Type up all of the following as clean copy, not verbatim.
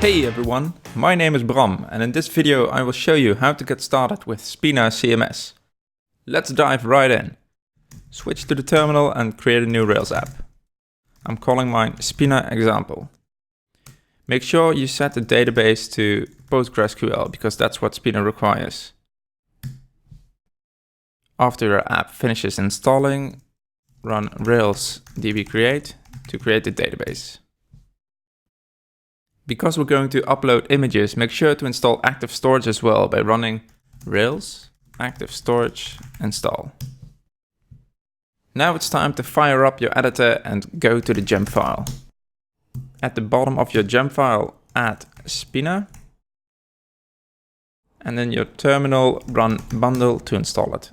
Hey everyone, my name is Bram and in this video I will show you how to get started with Spina CMS. Let's dive right in. Switch to the terminal and create a new Rails app. I'm calling mine Spina Example. Make sure you set the database to PostgreSQL because that's what Spina requires. After your app finishes installing, run Rails db-create to create the database. Because we're going to upload images, make sure to install Active Storage as well by running Rails active storage install. Now it's time to fire up your editor and go to the gem file. At the bottom of your gem file, add Spina, and then your terminal run bundle to install it.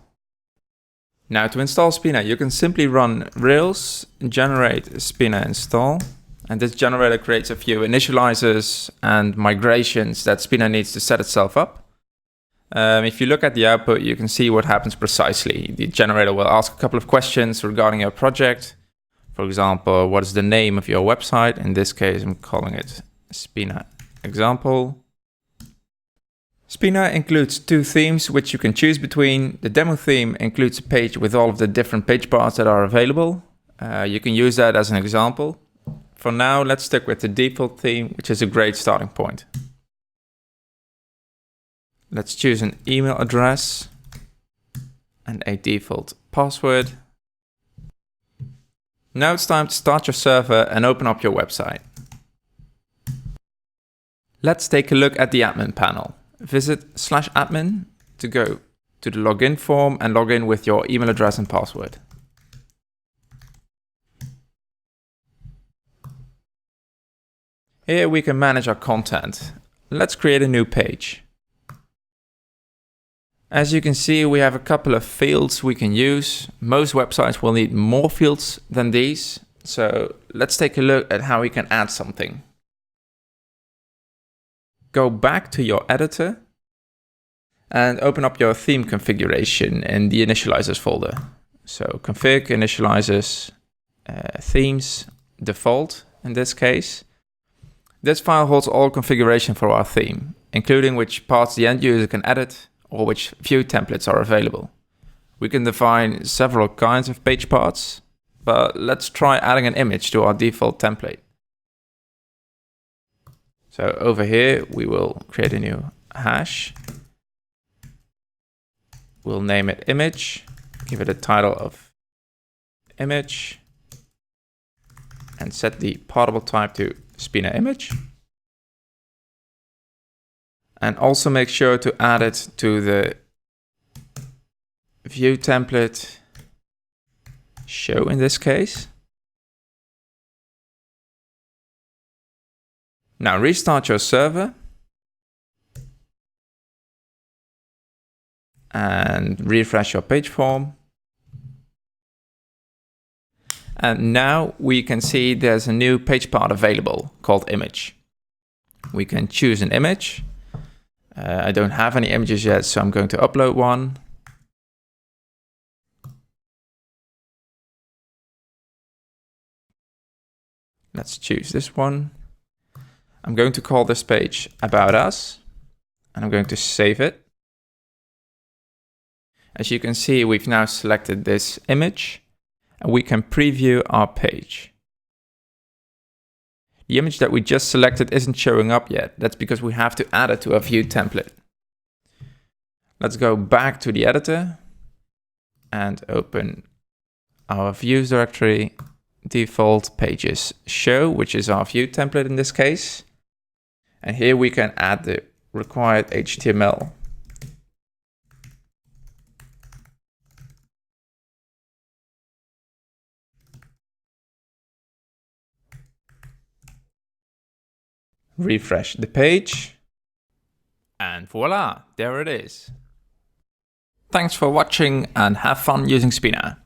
Now to install Spina, you can simply run Rails generate Spina install. And this generator creates a few initializers and migrations that Spina needs to set itself up. If you look at the output, you can see what happens precisely. The generator will ask a couple of questions regarding your project. For example, what is the name of your website? In this case, I'm calling it Spina Example. Spina includes two themes which you can choose between. The demo theme includes a page with all of the different page parts that are available. You can use that as an example. For now, let's stick with the default theme, which is a great starting point. Let's choose an email address and a default password. Now it's time to start your server and open up your website. Let's take a look at the admin panel. Visit /admin to go to the login form and log in with your email address and password. Here we can manage our content. Let's create a new page. As you can see, we have a couple of fields we can use. Most websites will need more fields than these. So let's take a look at how we can add something. Go back to your editor and open up your theme configuration in the initializers folder. So config, initializers, themes, default in this case. This file holds all configuration for our theme, including which parts the end user can edit or which view templates are available. We can define several kinds of page parts, but let's try adding an image to our default template. So over here, we will create a new hash. We'll name it image, give it a title of image, and set the portable type to Spina image. And also make sure to add it to the view template show in this case. Now restart your server and refresh your page form. And now we can see there's a new page part available called image. We can choose an image. I don't have any images yet, so I'm going to upload one. Let's choose this one. I'm going to call this page About Us, and I'm going to save it. As you can see, we've now selected this image. And we can preview our page. The image that we just selected isn't showing up yet. That's because we have to add it to our view template. Let's go back to the editor and open our views directory, default pages show, which is our view template in this case. And here we can add the required HTML. Refresh the page, and voila, there it is. Thanks for watching and have fun using Spina.